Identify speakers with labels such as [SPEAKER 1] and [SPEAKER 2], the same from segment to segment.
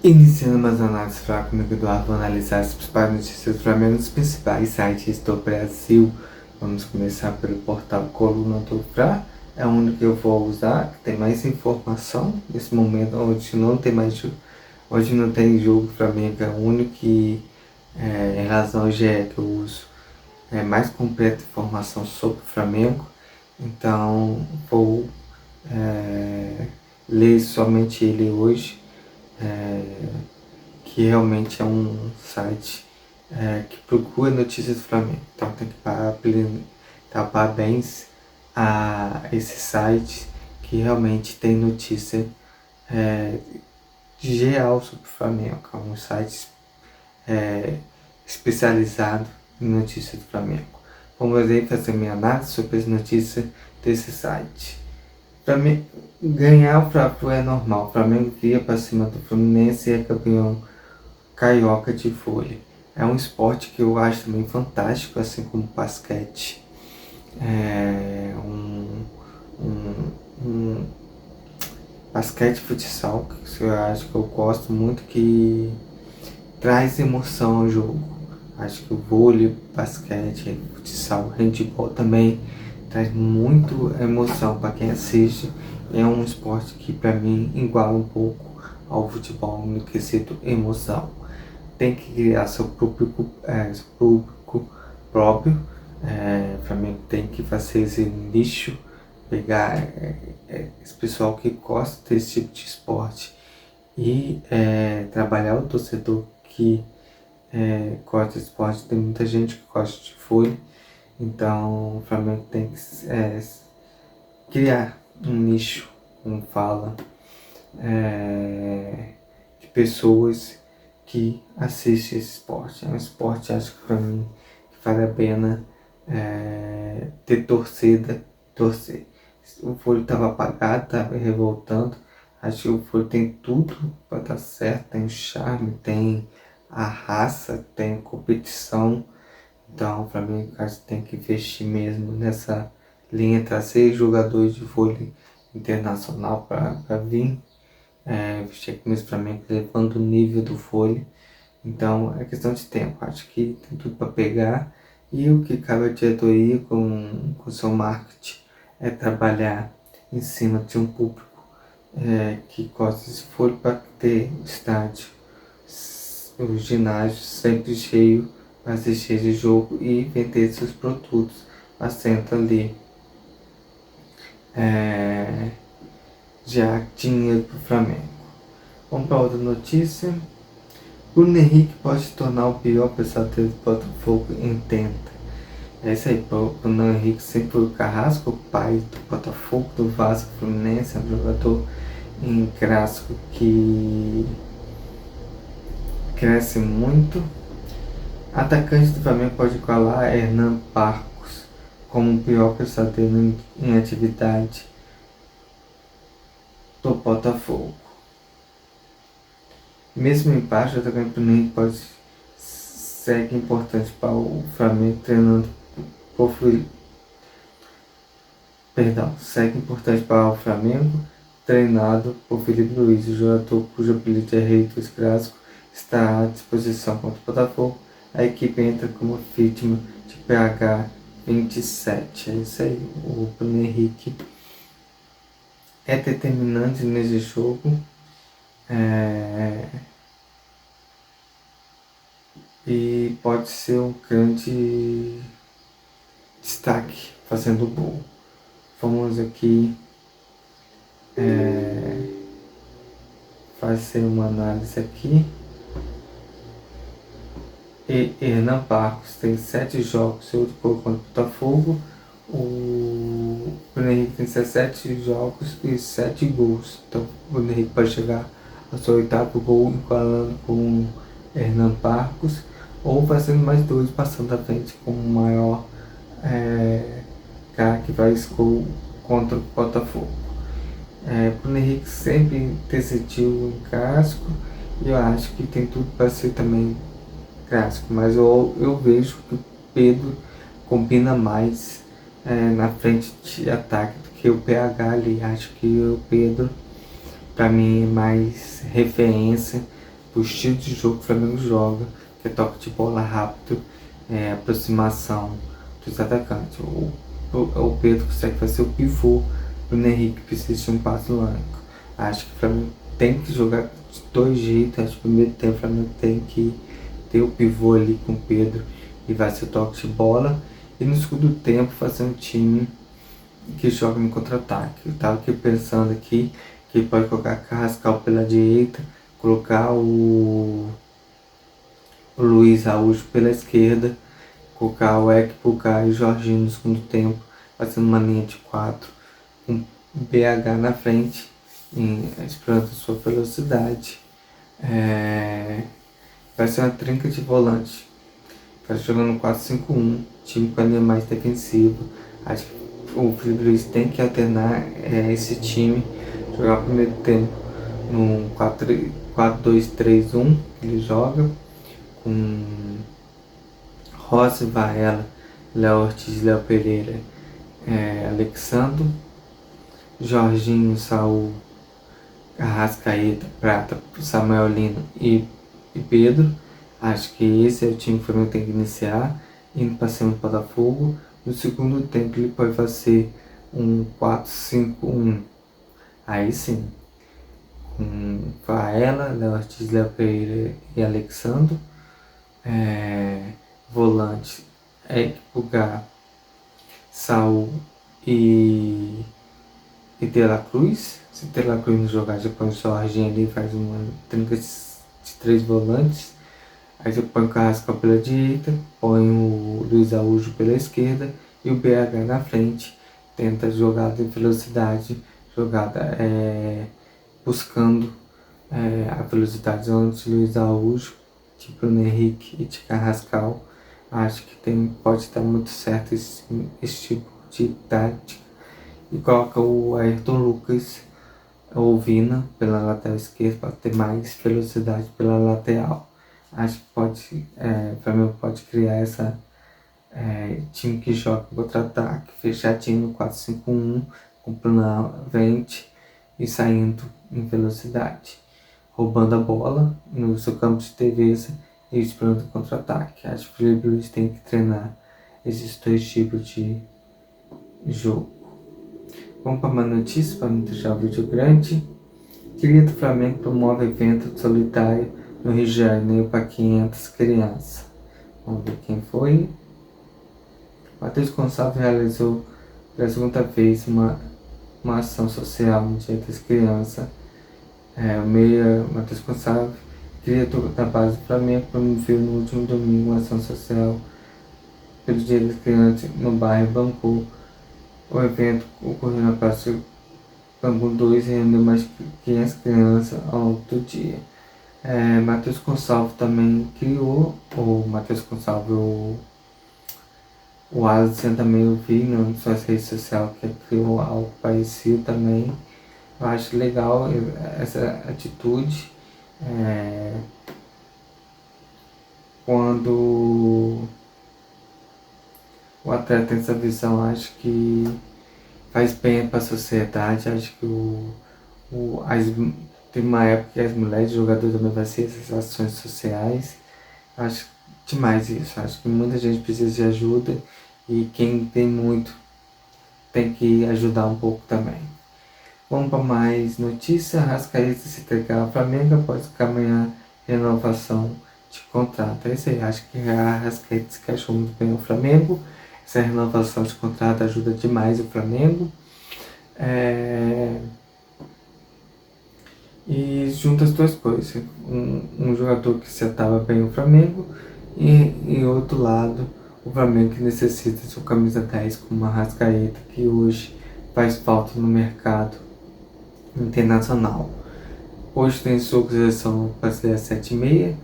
[SPEAKER 1] Iniciando mais análises para comigo, Eduardo, vou analisar as principais notícias do Flamengo nos principais sites do Brasil. Vamos começar pelo portal Coluna do Fla. É o único que eu vou usar, que tem mais informação nesse momento, onde não tem mais hoje não tem jogo do Flamengo, é o único que, em razão ao GE que eu uso, é mais completa informação sobre o Flamengo. Então vou ler somente ele hoje. Que realmente é um site que procura notícias do Flamengo. Então tem que dar parabéns a esse site que realmente tem notícia de geral sobre o Flamengo. É um site especializado em notícias do Flamengo. Vamos aí fazer minha análise sobre as notícias desse site. Flamengo, ganhar o Fla-Flu é normal. O Flamengo via para cima do Fluminense e é campeão carioca de vôlei. É um esporte que eu acho também fantástico, assim como o basquete. É um basquete e futsal, que eu acho que eu gosto muito, que traz emoção ao jogo. Acho que o vôlei, basquete, futsal, handebol também traz muito emoção para quem assiste. É um esporte que para mim iguala um pouco ao futebol no quesito emoção. Tem que criar seu público próprio. O Flamengo tem que fazer esse nicho, pegar esse pessoal que gosta desse tipo de esporte e trabalhar o torcedor que gosta de esporte. Tem muita gente que gosta de vôlei, então o Flamengo tem que criar um nicho, como fala, de pessoas que assistem esse esporte. É um esporte, acho que para mim, que vale a pena ter torcer. O vôlei estava apagado, estava revoltando. Acho que o vôlei tem tudo para dar certo, tem o charme, tem a raça, tem a competição. Então, para mim, acho que tem que investir mesmo nessa linha, trazer jogadores de vôlei internacional para vir vestir a camisa do Flamengo, levando o nível do vôlei. Então é questão de tempo, acho que tem tudo para pegar. E o que cabe à diretoria com seu marketing é trabalhar em cima de um público que gosta de vôlei, para ter o estádio, o ginásio sempre cheio para assistir de jogo e vender seus produtos, fazendo ali já dinheiro para o Flamengo. Vamos para outra notícia. Bruno Henrique pode se tornar o pior pesadelo do Botafogo em tenta. É isso aí, o Bruno Henrique sempre foi o Carrasco, o pai do Botafogo, do Vasco, Fluminense, é um jogador em clássico que cresce muito. Atacante do Flamengo pode igualar Hernan Barcos como o pior pesadelo em atividade do Botafogo. Mesmo em baixo, o atacante do Flamengo pode ser importante para o Flamengo treinando por segue importante para o Flamengo treinado por Felipe Luiz, o jogador cujo apelido é Rei dos Clássicos está à disposição contra o Botafogo. A equipe entra como vítima de PH 27. É isso aí, o Bruno Henrique é determinante nesse jogo. E pode ser um grande destaque fazendo gol. Vamos aqui fazer uma análise aqui. E Hernan Barcos tem 7 jogos, 8 gols contra o Botafogo. O Bruno Henrique tem 17 jogos e 7 gols. Então o Bruno Henrique pode chegar ao seu 8º gol, igualando com Hernan Barcos, ou fazendo mais 2, passando à frente como o maior cara que faz gol contra o Botafogo. Bruno Henrique sempre decidiu um clássico e eu acho que tem tudo para ser também clássico, mas eu vejo que o Pedro combina mais na frente de ataque do que o PH ali. Acho que o Pedro, para mim, é mais referência o estilo de jogo que o Flamengo joga, que é toque de bola rápido, aproximação dos atacantes. O Pedro consegue fazer o pivô, o Bruno Henrique precisa de um passe longo. Acho que o Flamengo tem que jogar de dois jeitos. Acho que no primeiro tempo o Flamengo tem que ter o pivô ali com o Pedro e vai ser toque de bola. E no segundo tempo fazer um time que joga no contra-ataque. Eu tava aqui pensando aqui que pode colocar Carrascal pela direita, colocar o Luiz Araújo pela esquerda, colocar o Ekpuka e o Jorginho no segundo tempo, fazendo uma linha de 4, com BH na frente, explorando sua velocidade. Vai ser uma trinca de volante. Vai jogando 4-5-1, time com a linha mais defensiva. Acho que o Felipe Luiz tem que alternar esse time, jogar o primeiro tempo no 4-2-3-1, que ele joga, com Rossi, Varela, Léo Ortiz, Léo Pereira, Alexandro, Jorginho, Saul, Arrascaeta, Prata, Samuel Lino e Pedro. Acho que esse é o time que o Flamengo tem que iniciar, indo para cima do Botafogo. No segundo tempo ele pode fazer um 4-5-1. Aí sim, com Varela, Léo Ortiz, Léo Pereira e Alexandro. Volante, Ekpuka, Saul e De La Cruz. Se De La Cruz não jogar, já põe o Jorginho ali, faz uma trinca de 3 volantes. Aí você põe o Carrascal pela direita, põe o Luiz Araújo pela esquerda e o BH na frente. Tenta jogada em velocidade, jogada buscando a velocidade antes de Luiz Araújo, de Bruno Henrique e de Carrascal. Acho que pode dar muito certo esse tipo de tática. E coloca o Ayrton Lucas ou Vina pela lateral esquerda para ter mais velocidade pela lateral. Acho que o Flamengo pode criar essa time que joga contra-ataque, fechadinho no 4-5-1, com plano frente e saindo em velocidade, roubando a bola no seu campo de defesa e explorando o contra-ataque. Acho que o Felipe Luiz tem que treinar esses dois tipos de jogo. Vamos para uma notícia, para não deixar o vídeo grande. Cria do Flamengo promove evento solitário no Rio de Janeiro para 500 crianças. Vamos ver quem foi. Matheus Gonçalves realizou pela segunda vez uma ação social no Dia das Crianças. O meia Matheus Gonçalves, diretor da base do Flamengo, promoveu no último domingo uma ação social pelo Dia das Crianças no bairro Bangu. O evento ocorreu na Praça Bangu 2 e reuniu mais de 500 crianças ao longo do dia. Matheus Gonçalves também criou, o Alisson também eu vi nas suas redes sociais que criou algo parecido também. Eu acho legal essa atitude. Quando o atleta tem essa visão, acho que faz bem para a sociedade. Acho que tem uma época que as mulheres jogadoras também faziam essas ações sociais. Acho demais isso. Acho que muita gente precisa de ajuda e quem tem muito tem que ajudar um pouco também. Vamos para mais notícias. Arrascaeta se entregar ao Flamengo após caminhar renovação de contrato. É isso aí. Acho que a Arrascaeta se encaixou muito bem no Flamengo. Essa renovação de contrato ajuda demais o Flamengo. E junta as duas coisas. Um jogador que se atava bem no Flamengo e outro lado, o Flamengo que necessita de uma camisa 10 como a Arrascaeta, que hoje faz falta no mercado internacional. Hoje tem jogo de seleção brasileira 7h30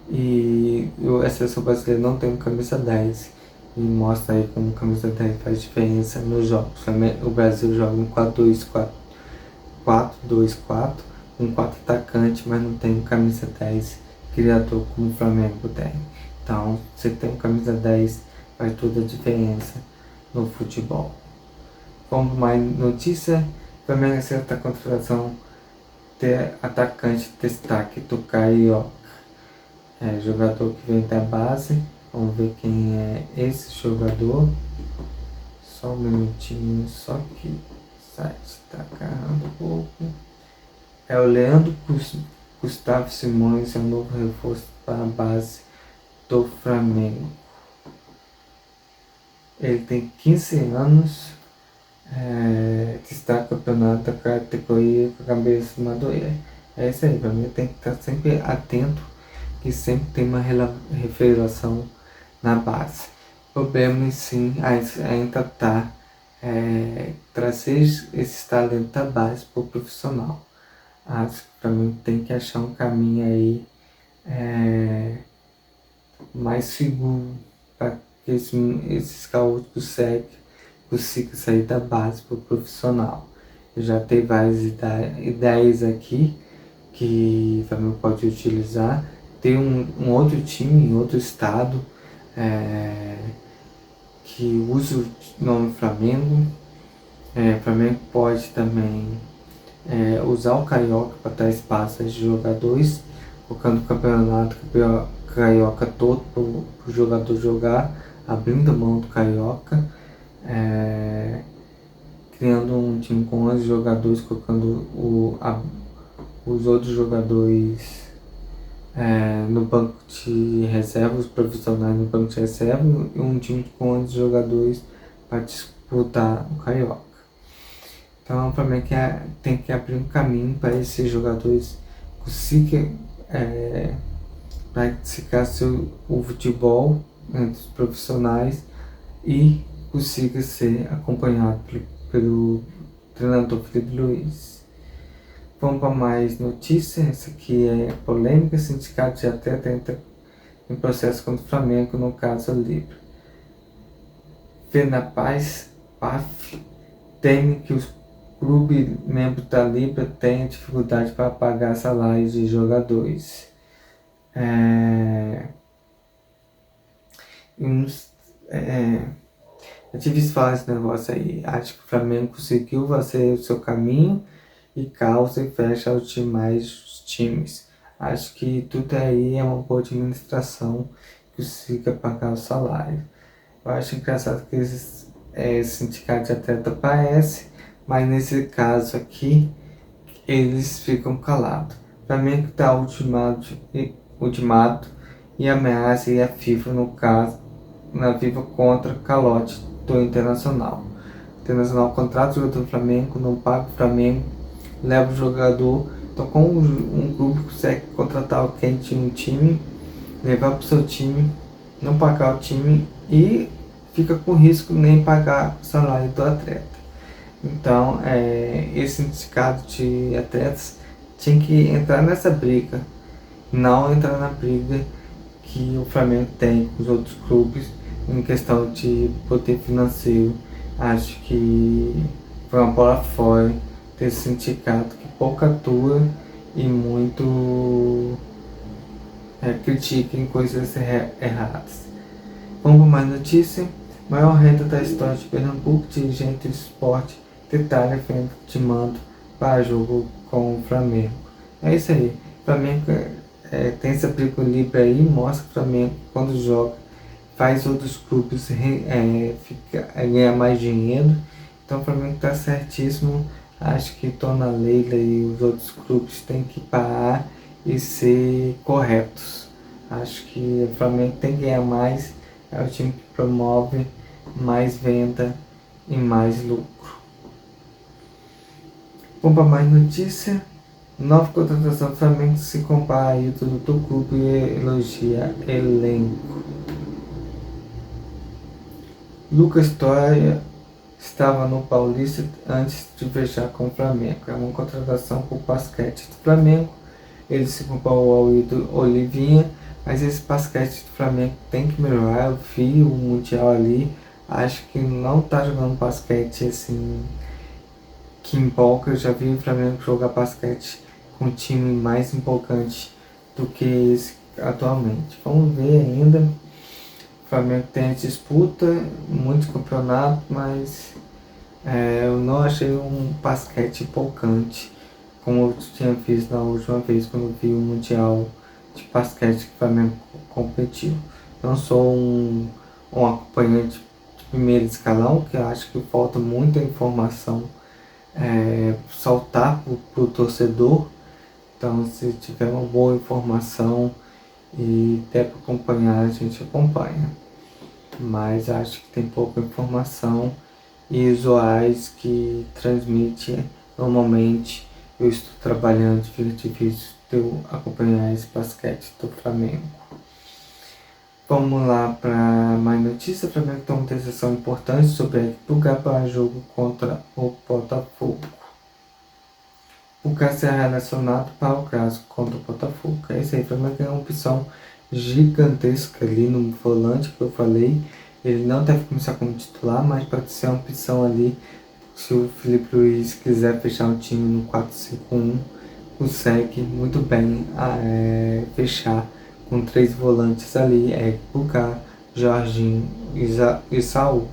[SPEAKER 1] e a seleção brasileira não tem uma camisa 10. E mostra aí como camisa 10 faz diferença nos jogos. O Brasil joga um 4-2-4, com 4 atacantes, mas não tem um camisa 10 criador como o Flamengo tem. Então, você tem um camisa 10, faz toda a diferença no futebol. Vamos mais notícia. O Flamengo acerta a contratação de atacante destaque do Carioca. jogador que vem da base. Vamos ver quem é esse jogador. Só um minutinho, só que o site está carregando um pouco. É o Leandro Gustavo Simões, é o novo reforço para a base do Flamengo. Ele tem 15 anos, está no campeonato da categoria com a cabeça de Madureira. É isso aí, para mim tem que estar sempre atento, que sempre tem uma revelação na base. O problema sim ainda está trazer esses talentos da base para o profissional. Acho que para mim tem que achar um caminho aí mais seguro para que esses calouros consigam sair da base para o profissional. Eu já tenho várias ideias aqui que também pode utilizar. Tem um outro time em outro estado que usa o nome Flamengo. Flamengo pode também usar o Carioca para dar espaço a jogadores, colocando o campeonato Carioca todo para o jogador jogar, abrindo mão do Carioca, criando um time com 11 jogadores, colocando os outros jogadores no banco de reserva, os profissionais no banco de reserva, e um time com 11 jogadores para disputar o Carioca. Então, o Flamengo tem que abrir um caminho para esses jogadores consigam praticar o futebol entre os profissionais e consiga ser acompanhado pelo treinador Felipe Luiz. Vamos para mais notícias. Essa aqui é polêmica. Sindicato de atleta entra em processo contra o Flamengo no caso Libra. FENAPAZ, PAF, teme que os clubes membros da Libra tenham dificuldade para pagar salários de jogadores. Eu tive visto falar esse negócio aí. Acho que o Flamengo conseguiu fazer o seu caminho e causa e fecha os demais times. Acho que tudo aí é uma boa administração que consiga pagar o salário. Eu acho engraçado que esses sindicatos de atleta aparecem, mas nesse caso aqui eles ficam calados. O Flamengo está ultimato e ameaça e a FIFA, no caso, na FIFA contra calote do Internacional. O Internacional contrata o jogador do Flamengo, não paga o Flamengo, leva o jogador. Então, como um clube consegue contratar alguém de um time, levar para o seu time, não pagar o time e fica com risco nem pagar o salário do atleta. Então, esse sindicato de atletas tinha que entrar nessa briga, não entrar na briga que o Flamengo tem com os outros clubes em questão de poder financeiro. Acho que foi uma bola fora desse sindicato que pouco atua e muito critica em coisas erradas. Vamos para mais notícia. Maior renda da história de Pernambuco, dirigente do esporte detalha frente de mando para jogo com o Flamengo. É isso aí. O Flamengo tem essa briga livre aí, mostra que o Flamengo quando joga faz outros clubes ganhar mais dinheiro. Então o Flamengo está certíssimo. Acho que Dona Leila e os outros clubes têm que parar e ser corretos. Acho que o Flamengo tem que ganhar mais. É o time que promove mais venda e mais lucro. Vamos para mais notícia. Nova contratação do Flamengo se compara a ídolo do clube e elogia elenco. Lucas Toya estava no Paulista antes de fechar com o Flamengo. É uma contratação para o basquete do Flamengo. Ele se comparou ao ídolo Olivinha, mas esse basquete do Flamengo tem que melhorar. Eu vi o Mundial ali, acho que não está jogando basquete assim que empolga. Eu já vi o Flamengo jogar basquete com um time mais empolgante do que esse atualmente. Vamos ver ainda. O Flamengo tem a disputa, muitos campeonatos, mas eu não achei um basquete empolgante como eu tinha visto na última vez quando eu vi o Mundial de basquete que o Flamengo competiu. Não sou um acompanhante de primeiro escalão, que eu acho que falta muita informação saltar para o torcedor. Então, se tiver uma boa informação e der para acompanhar, a gente acompanha. Mas acho que tem pouca informação e visuais que transmite normalmente. Eu estou trabalhando, fica difícil de eu acompanhar esse basquete do Flamengo. Vamos lá para mais notícias. O Flamengo tem uma decisão importante sobre a equipe do Gá para jogo contra o Botafogo. O caso será relacionado para o caso contra o Botafogo. É isso aí, o Flamengo é uma opção gigantesca ali no volante que eu falei. Ele não deve começar como titular, mas pode ser uma opção ali. Se o Felipe Luiz quiser fechar um time no 4-5-1, consegue muito bem fechar com 3 volantes ali, Bucar, Jorginho e Saul,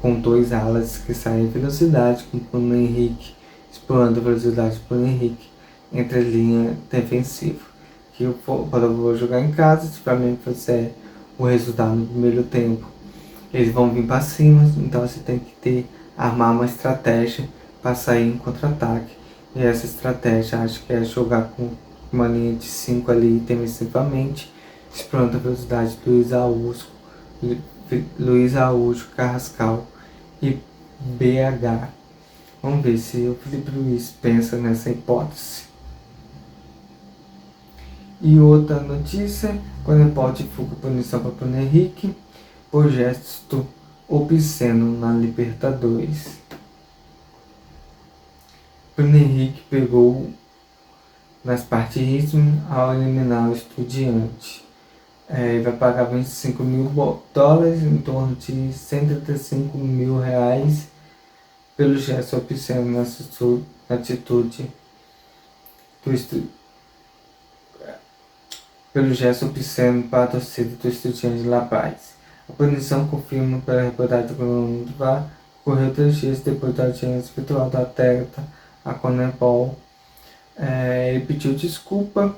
[SPEAKER 1] com 2 alas que saem em velocidade, com o Bruno Henrique explorando a velocidade do Bruno Henrique entre a linha defensiva. Que eu vou jogar em casa, se o Flamengo fizer o resultado no primeiro tempo, eles vão vir para cima, então você tem que armar uma estratégia para sair em contra-ataque. E essa estratégia acho que é jogar com uma linha de 5 ali defensivamente, explorando a velocidade do Luiz Araújo, Carrascal e BH. Vamos ver se o Felipe Luiz pensa nessa hipótese. E outra notícia, quando pode fuga punição para Bruno Henrique por gesto obsceno na Libertadores. Bruno Henrique pegou nas partidismo ao eliminar o Estudiante. Ele vai pagar 25 mil dólares, em torno de 135 mil reais, pelo gesto obsceno na atitude pelo gesto obsceno para a torcida do Estudiante de La Paz. A punição, confirma pela reportagem do Coluna do VAR, ocorreu 3 dias depois da audiência virtual da atleta, a Conmebol. Ele pediu desculpa,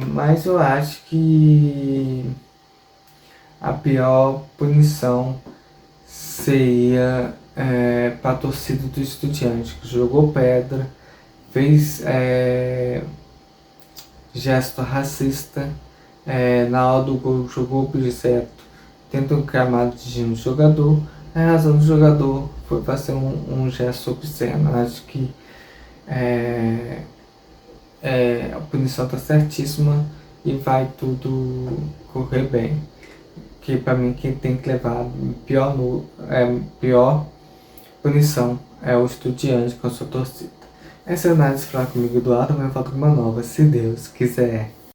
[SPEAKER 1] mas eu acho que a pior punição seria para a torcida do Estudiante, que jogou pedra, fez gesto racista, na hora do gol jogou o objeto dentro do gramado de jogador. A razão do jogador foi para ser um gesto obsceno. Acho que a punição está certíssima e vai tudo correr bem. Que para mim quem tem que levar pior punição é o Estudiante com a sua torcida. Essa é a análise. Falar comigo, Eduardo, mas eu volto com uma nova, se Deus quiser.